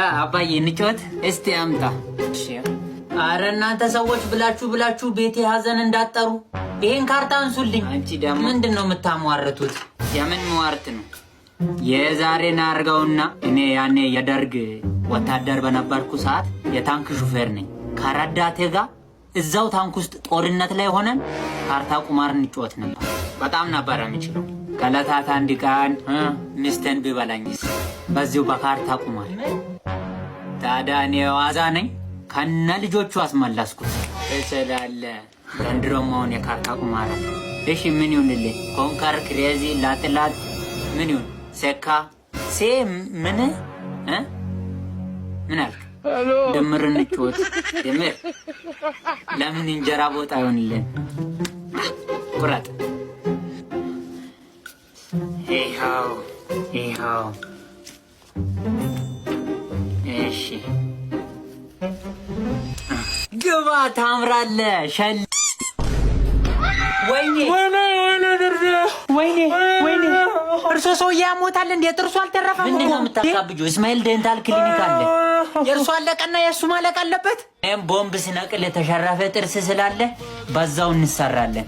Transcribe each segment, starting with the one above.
አባዬ እንጫወት እስቲ አምጣ። እሺ። አረ እናንተ ሰዎች ብላችሁ ቤቴ ሀዘን እንዳጠሩ ይሄን ካርታ አንሱልኝ። አንቺ ደግሞ ምንድነው የምታሟርቱት? የምን ሟርት ነው? የዛሬን አርጋውና እኔ ያኔ የደርግ ወታደር በነበርኩ ሰዓት የታንክ ሹፌር ነኝ። ከረዳቴ ጋር እዛው ታንክ ውስጥ ጦርነት ላይ ሆነን ካርታ ቁማር እንጫወት ነበር። በጣም ነበር የምችለው። ከለታት አንድ ቀን ሚስቴን ቢበላኝስ በዚሁ በካርታ ቁማር። ታዲያ እኔ ዋዛ ነኝ ከነ ልጆቹ አስመለስኩት። እችላለሁ። ዘንድሮም አሁን የካርታ ቁማር አለ። እሺ ምን ይሁንልህ? ኮንከር፣ ክሬዚ፣ ላጥላት ምን ይሁን? ሴካ ሴ ምን አልክ? ድምር እንጫወት። ድምር ለምን እንጀራ ቦታ ይሆንልን? ቁረጥ። ይኸው እሺ ግባ። ታምራለህ። ሸል ወይኔ እርሶ ሰውዬ ያሞታል እንዴ? ጥርሱ አልተረፈም። ምንድን ነው የምታካብጂው? እስማኤል ዴንታል ክሊኒክ አለ። የእርሱ አለቀና የእሱ ማለቅ አለበት። እኔም ቦምብ ስነቅል የተሸረፈ ጥርስ ስላለ በዛው እንሰራለን።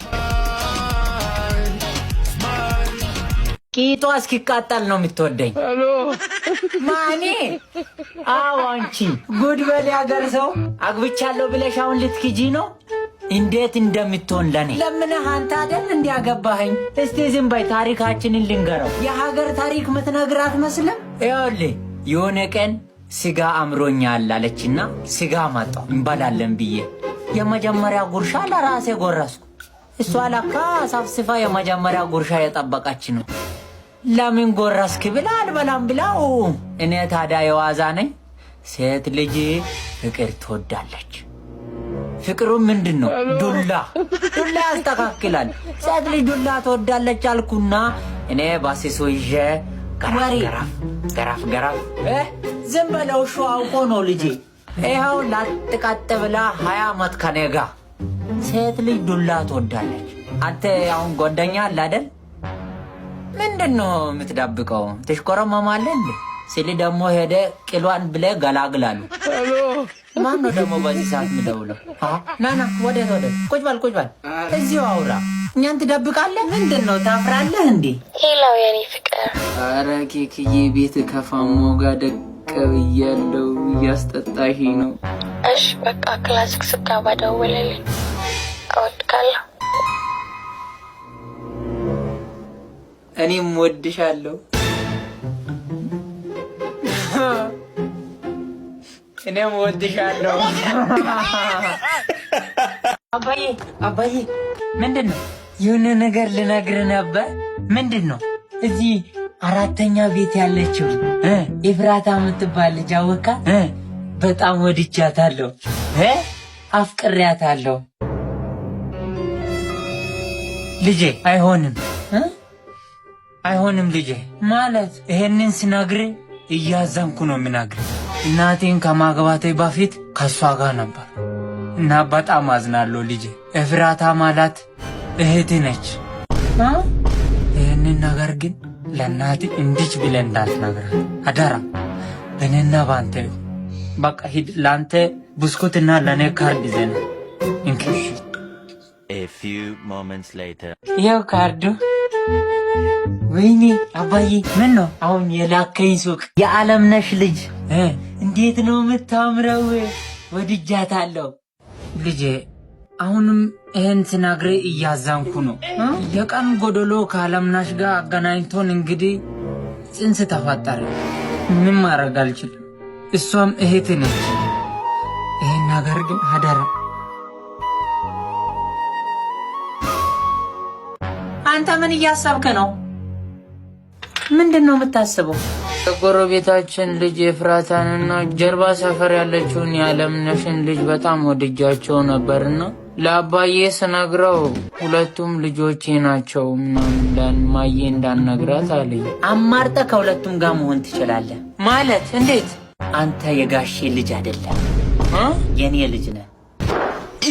ቂጧ እስኪቃጠል ነው የምትወደኝ። ማኔ? አዎ አንቺ። ጉድ በል ያገር ሰው። አግብቻለሁ ብለሽ አሁን ልትክጂ ነው? እንዴት እንደምትሆን ለኔ ለምነህ አንተ አይደል እንዲያገባኸኝ? እስቲ ዝም በይ፣ ታሪካችንን ልንገረው። የሀገር ታሪክ ምትነግራት መስለም። ይኸውልህ የሆነ ቀን ስጋ አምሮኛል አለችና ስጋ ማጣው እንበላለን ብዬ የመጀመሪያ ጉርሻ ለራሴ ጎረስኩ። እሷ ለካ ሳፍስፋ የመጀመሪያ ጉርሻ የጠበቀች ነው። ለምን ጎረስክ ብላ አልበላም ብላው። እኔ ታዲያ የዋዛ ነኝ። ሴት ልጅ ፍቅር ትወዳለች። ፍቅሩ ምንድን ነው? ዱላ ያስተካክላል። ሴት ልጅ ዱላ ትወዳለች አልኩና እኔ ባሲሶ ይዤ ገራፍ ዝም በለው። ሾ አውቆ ነው ልጄ። ይኸው ላጥቃጥ ብላ 20 ዓመት ከኔ ጋ። ሴት ልጅ ዱላ ትወዳለች። አንተ አሁን ጓደኛ አለ አይደል? ምንድን ነው የምትዳብቀው? ትሽኮረመማለህ እንዴ? ሲል ደግሞ ሄደ ቅሏን ብለ ገላግላሉ። ማን ነው ደግሞ በዚህ ሰዓት ምደውለው? ናና ወዴት? ቁጭ በል እዚሁ አውራ። እኛን ትደብቃለህ? ምንድን ነው ታፍራለህ እንዴ? ሄላው የኔ ፍቅር። አረ ኬክዬ ቤት ከፋሞ ጋር ደቀ ብያለሁ። እያስጠጣሽ ነው። እሺ በቃ ክላሲክ ስገባ ደውልልኝ። እወድካለሁ። እኔም ወድሻለሁ። እኔም ወድሻለሁ። አባዬ ምንድን ነው? የሆነ ነገር ልነግርህ ነበር። ምንድን ነው? እዚህ 4ኛ ቤት ያለችው ኤፍራታ የምትባል ልጅ አወካ? በጣም ወድጃታለሁ። አፍቅሬያታለሁ። ልጄ አይሆንም ልጄ። ማለት ይሄንን ስነግርህ እያዘንኩ ነው የምነግርህ። እናቴን ከማግባቴ በፊት ከሷ ጋር ነበር እና በጣም አዝናለሁ ልጄ። ኤፍራታ ማለት እህት ነች። ይህንን ነገር ግን ለእናቴ እንዲች ብለህ እንዳትነግራት አደራ። በእኔና በአንተ በቃ ሂድ። ለአንተ ብስኩትና ለእኔ ካርድ ይዘና እንክሽ። ይኸው ካርዱ። ወይኔ አባዬ ምን ነው አሁን የላከኝ ሱቅ? የዓለምነሽ ልጅ እንዴት ነው የምታምረው! ወድጃታለሁ ልጄ። አሁንም ይሄን ስነግርህ እያዛንኩ ነው። የቀን ጎደሎ ከዓለምነሽ ጋር አገናኝቶን እንግዲህ ጽንስ ተፈጠረ። ምን ማድረግ አልችልም። እሷም እህት ነች። ይሄን ነገር ግን አደራ። አንተ ምን እያሰብክ ነው? ምንድን ነው የምታስበው? የጎረቤታችን ልጅ ኤፍራታንና ጀርባ ሰፈር ያለችውን የዓለምነሽን ልጅ በጣም ወድጃቸው ነበርና ለአባዬ ስነግረው ሁለቱም ልጆቼ ናቸው ምናምን ማዬ እንዳነግራት አለኝ። አማርጠ ከሁለቱም ጋር መሆን ትችላለህ። ማለት እንዴት? አንተ የጋሼ ልጅ አይደለም የኔ ልጅ ነህ።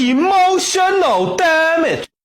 Emotional damage